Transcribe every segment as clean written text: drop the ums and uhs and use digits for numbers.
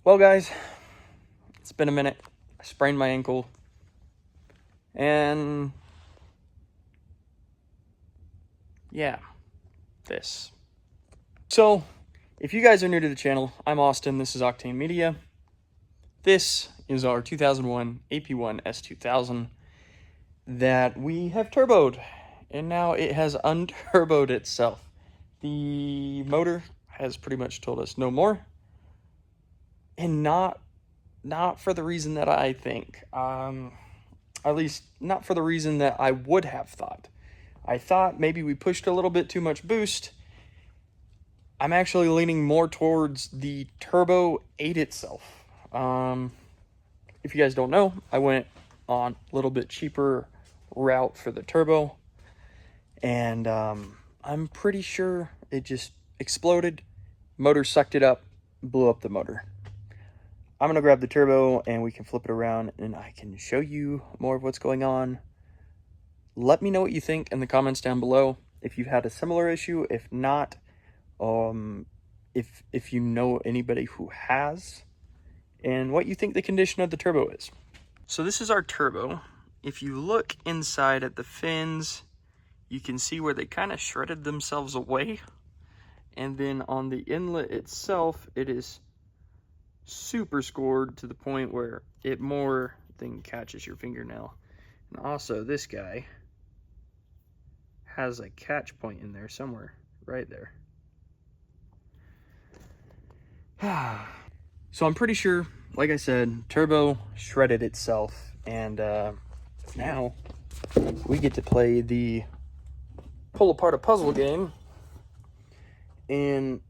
Well, guys, it's been a minute. I sprained my ankle. And yeah, this. So, if you guys are new to the channel, I'm Austin. This is Octane Media. This is our 2001 AP1 S2000 that we have turboed. And now it has unturboed itself. The motor has pretty much told us no more. And not for the reason that I think. At least not for the reason that I would have thought. I thought maybe we pushed a little bit too much boost. I'm actually leaning more towards the turbo 8 itself. If you guys don't know, I went on a little bit cheaper route for the turbo. And I'm pretty sure it just exploded. Motor sucked it up, blew up the motor. I'm going to grab the turbo and we can flip it around and I can show you more of what's going on. Let me know what you think in the comments down below. If you've had a similar issue, if not, if you know anybody who has, and what you think the condition of the turbo is. So this is our turbo. If you look inside at the fins, you can see where they kind of shredded themselves away. And then on the inlet itself, it is super scored to the point where it more than catches your fingernail. And also this guy has a catch point in there somewhere, right there. So I'm pretty sure, like I said, turbo shredded itself, and now we get to play the pull apart a puzzle game and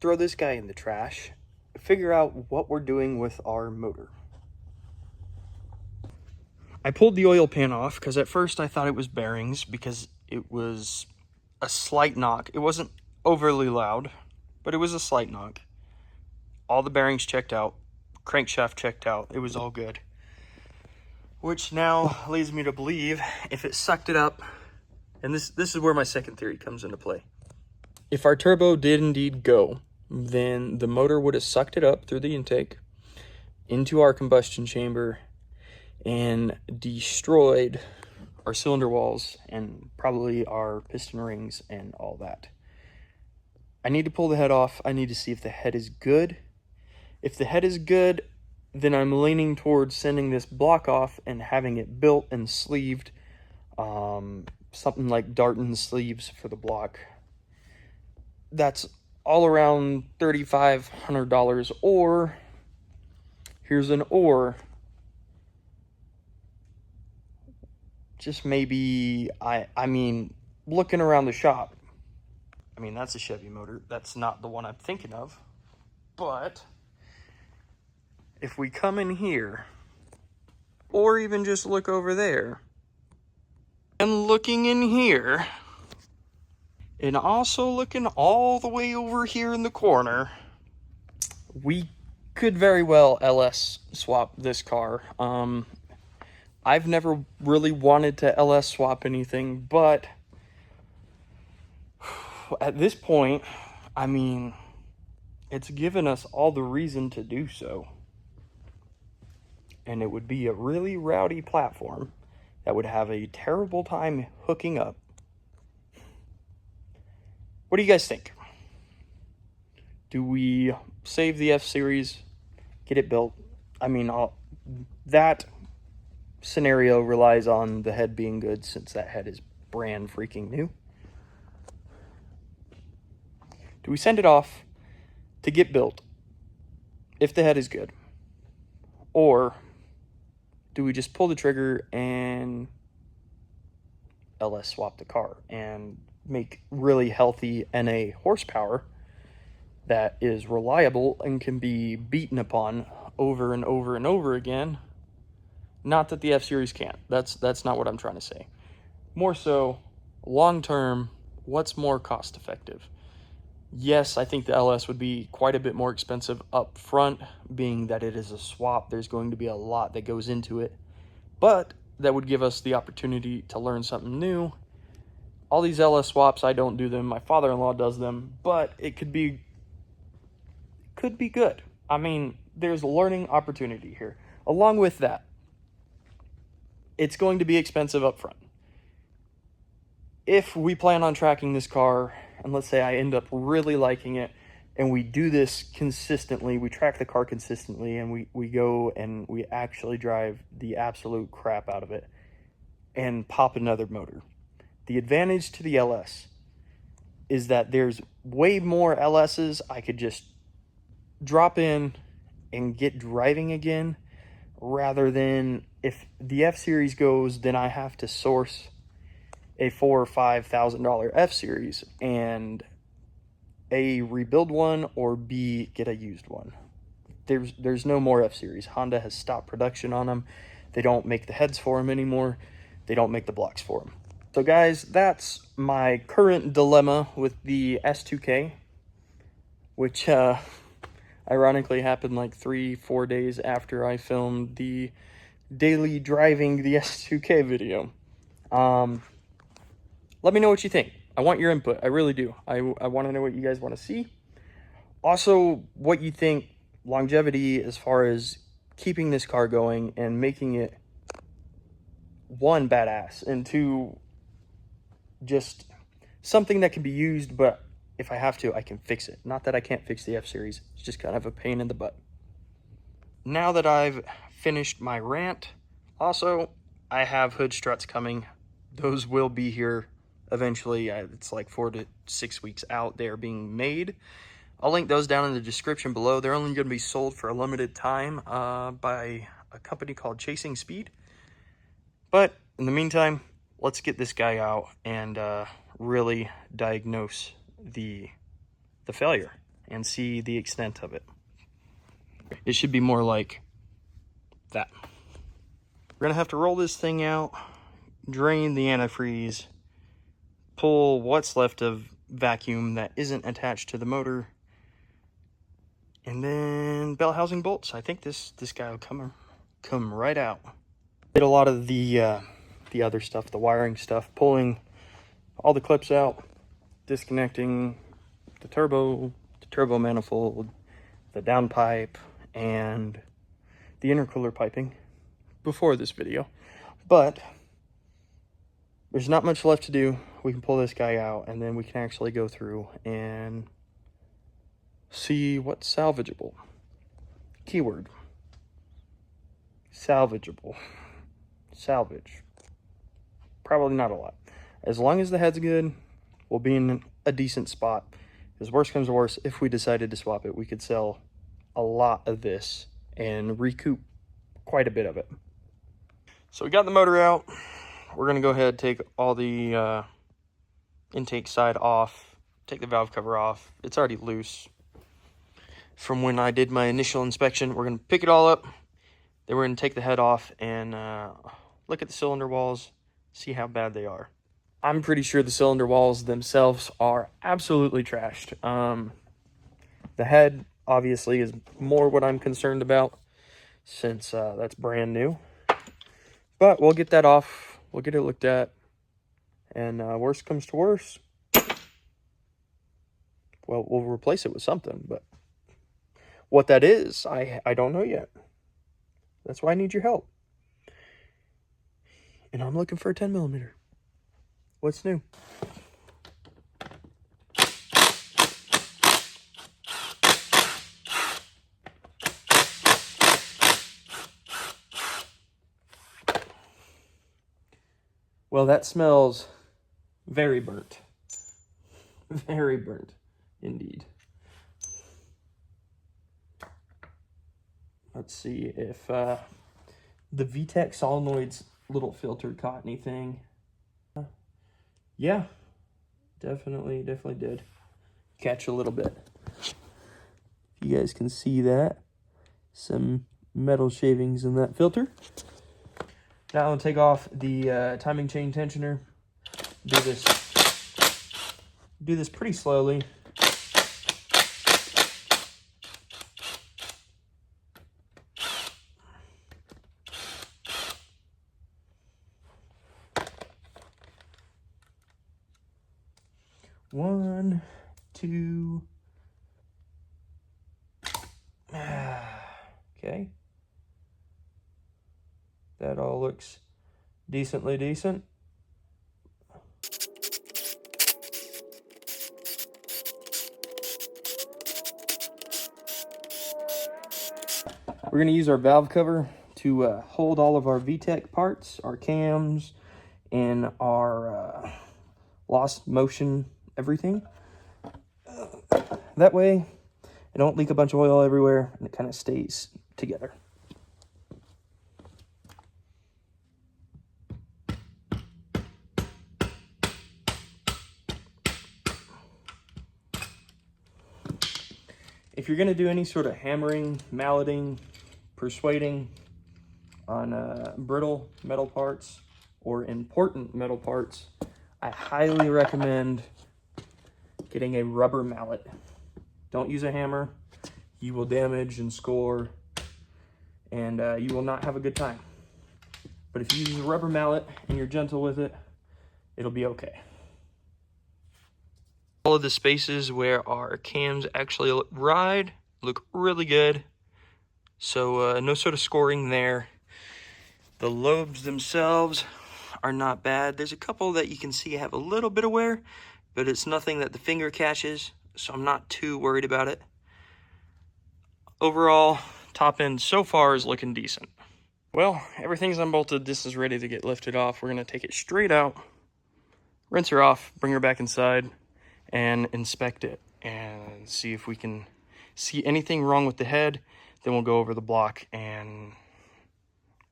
throw this guy in the trash, figure out what we're doing with our motor. I pulled the oil pan off because at first I thought it was bearings because it was a slight knock. It wasn't overly loud, but it was a slight knock. All the bearings checked out, crankshaft checked out, it was all good. Which now leads me to believe if it sucked it up, and this is where my second theory comes into play. If our turbo did indeed go, then the motor would have sucked it up through the intake into our combustion chamber and destroyed our cylinder walls and probably our piston rings and all that. I need to pull the head off. I need to see if the head is good. If the head is good, then I'm leaning towards sending this block off and having it built and sleeved, something like Darton sleeves for the block. That's all around $3,500, or here's an or. Just maybe, I mean, looking around the shop, I mean, that's a Chevy motor. That's not the one I'm thinking of. But if we come in here, or even just look over there, and looking in here, and also looking all the way over here in the corner, we could very well LS swap this car. I've never really wanted to LS swap anything, but at this point, I mean, it's given us all the reason to do so. And it would be a really rowdy platform that would have a terrible time hooking up. What do you guys think? Do we save the F-Series, get it built? I mean, that scenario relies on the head being good, since that head is brand freaking new. Do we send it off to get built if the head is good? Or do we just pull the trigger and LS swap the car and make really healthy NA horsepower that is reliable and can be beaten upon over and over and over again? Not that the F-Series can't. That's not what I'm trying to say. More so, long term, what's more cost effective? Yes, I think the LS would be quite a bit more expensive up front, being that it is a swap. There's going to be a lot that goes into it, but that would give us the opportunity to learn something new. All these LS swaps, I don't do them. My father-in-law does them, but it could be good. I mean, there's a learning opportunity here. Along with that, it's going to be expensive up front. If we plan on tracking this car, and let's say I end up really liking it, and we do this consistently, we track the car consistently, and we go and we actually drive the absolute crap out of it and pop another motor. The advantage to the LS is that there's way more LSs I could just drop in and get driving again, rather than if the F-Series goes, then I have to source a $4,000 or $5,000 F-Series and A, rebuild one, or B, get a used one. There's no more F-Series. Honda has stopped production on them. They don't make the heads for them anymore. They don't make the blocks for them. So guys, that's my current dilemma with the S2K, which ironically happened like 3-4 days after I filmed the daily driving the S2K video. Let me know what you think. I want your input. I really do. I want to know what you guys want to see. Also, what you think longevity as far as keeping this car going and making it, one, badass, and two, just something that can be used, but if I have to, I can fix it. Not that I can't fix the F-Series. It's just kind of a pain in the butt. Now that I've finished my rant, also, I have hood struts coming. Those will be here eventually. It's like 4 to 6 weeks out. They are being made. I'll link those down in the description below. They're only going to be sold for a limited time by a company called Chasing Speed. But in the meantime, let's get this guy out and really diagnose the failure and see the extent of it. It should be more like that. We're gonna have to roll this thing out, drain the antifreeze, pull what's left of vacuum that isn't attached to the motor, and then bell housing bolts. I think this guy will come right out. Did a lot of the other stuff, the wiring stuff, pulling all the clips out, disconnecting the turbo manifold, the downpipe, and the intercooler piping before this video. But there's not much left to do. We can pull this guy out, and then we can actually go through and see what's salvageable. Keyword: salvageable. Salvage. Probably not a lot. As long as the head's good, we'll be in a decent spot. Because worst comes to worst, if we decided to swap it, we could sell a lot of this and recoup quite a bit of it. So we got the motor out. We're going to go ahead and take all the intake side off, take the valve cover off. It's already loose from when I did my initial inspection. We're going to pick it all up. Then we're going to take the head off and look at the cylinder walls, see how bad they are. I'm pretty sure the cylinder walls themselves are absolutely trashed. The head, obviously, is more what I'm concerned about, since that's brand new. But we'll get that off. We'll get it looked at. And worst comes to worst, well, we'll replace it with something. But what that is, I don't know yet. That's why I need your help. And I'm looking for a 10mm. What's new? Well, that smells very burnt. Very burnt, indeed. Let's see if the VTEC solenoid's little filter caught anything. Yeah, definitely did catch a little bit. You guys can see that. Some metal shavings in that filter. Now I'll take off the timing chain tensioner. Do this pretty slowly. One, two. Okay. That all looks decently decent. We're going to use our valve cover to hold all of our VTEC parts, our cams, and our lost motion everything. That way, it don't leak a bunch of oil everywhere, and it kind of stays together. If you're going to do any sort of hammering, malleting, persuading on brittle metal parts or important metal parts, I highly recommend getting a rubber mallet. Don't use a hammer. You will damage and score, and you will not have a good time. But if you use a rubber mallet and you're gentle with it, it'll be okay. All of the spaces where our cams actually ride look really good. So no sort of scoring there. The lobes themselves are not bad. There's a couple that you can see have a little bit of wear, but it's nothing that the finger catches, so I'm not too worried about it. Overall, top end so far is looking decent. Well, everything's unbolted. This is ready to get lifted off. We're going to take it straight out, rinse her off, bring her back inside, and inspect it and see if we can see anything wrong with the head. Then we'll go over the block and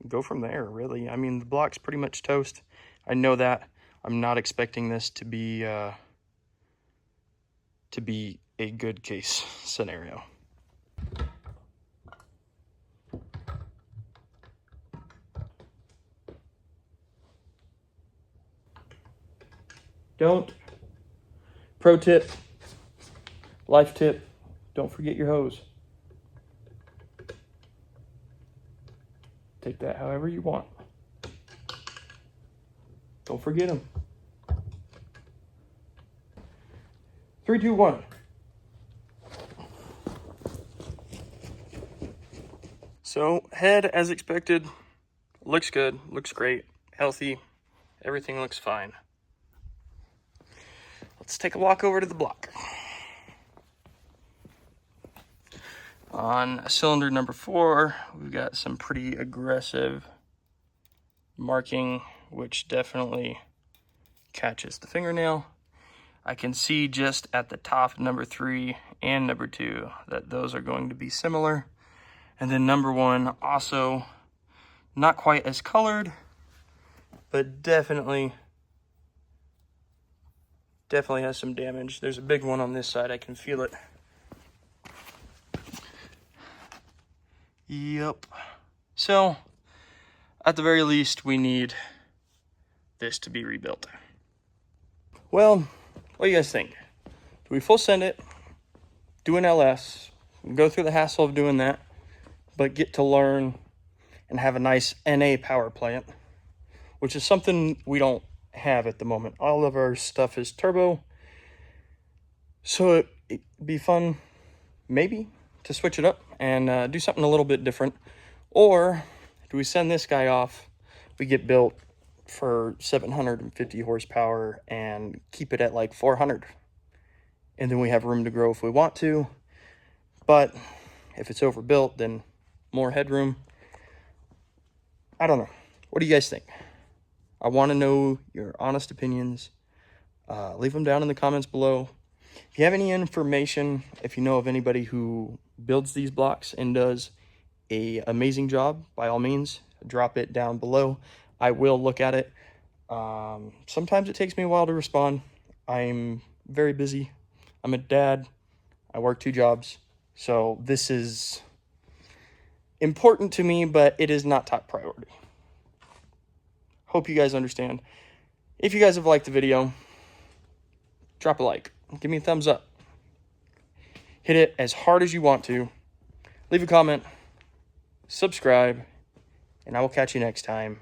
go from there, really. I mean, the block's pretty much toast. I know that. I'm not expecting this to be a good case scenario. Pro tip, life tip, don't forget your hose. Take that however you want. Don't forget them. 3, 2, 1. So, head, as expected, looks good, looks great, healthy, everything looks fine. Let's take a walk over to the block. On cylinder number 4, we've got some pretty aggressive marking, which definitely catches the fingernail. I can see just at the top of number 3 and number 2 that those are going to be similar. And then number 1 also not quite as colored, but definitely has some damage. There's a big one on this side. I can feel it. Yep. So, at the very least, we need this to be rebuilt. Well, what do you guys think? Do we full send it, do an LS, go through the hassle of doing that, but get to learn and have a nice NA power plant, which is something we don't have at the moment. All of our stuff is turbo, so it'd be fun, maybe, to switch it up and do something a little bit different. Or do we send this guy off, we get built for 750 horsepower and keep it at like 400, and then we have room to grow if we want to. But if it's overbuilt, then more headroom. I don't know. What do you guys think? I want to know your honest opinions. Leave them down in the comments below. If you have any information, if you know of anybody who builds these blocks and does an amazing job, by all means, drop it down below. I will look at it. Sometimes it takes me a while to respond. I'm very busy. I'm a dad. I work 2 jobs. So this is important to me, but it is not top priority. Hope you guys understand. If you guys have liked the video, drop a like. Give me a thumbs up. Hit it as hard as you want to. Leave a comment. Subscribe. And I will catch you next time.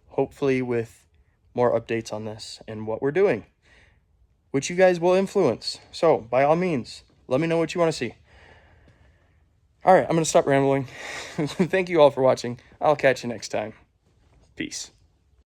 Hopefully with more updates on this and what we're doing, which you guys will influence. So by all means, let me know what you want to see. All right, I'm going to stop rambling. Thank you all for watching. I'll catch you next time. Peace.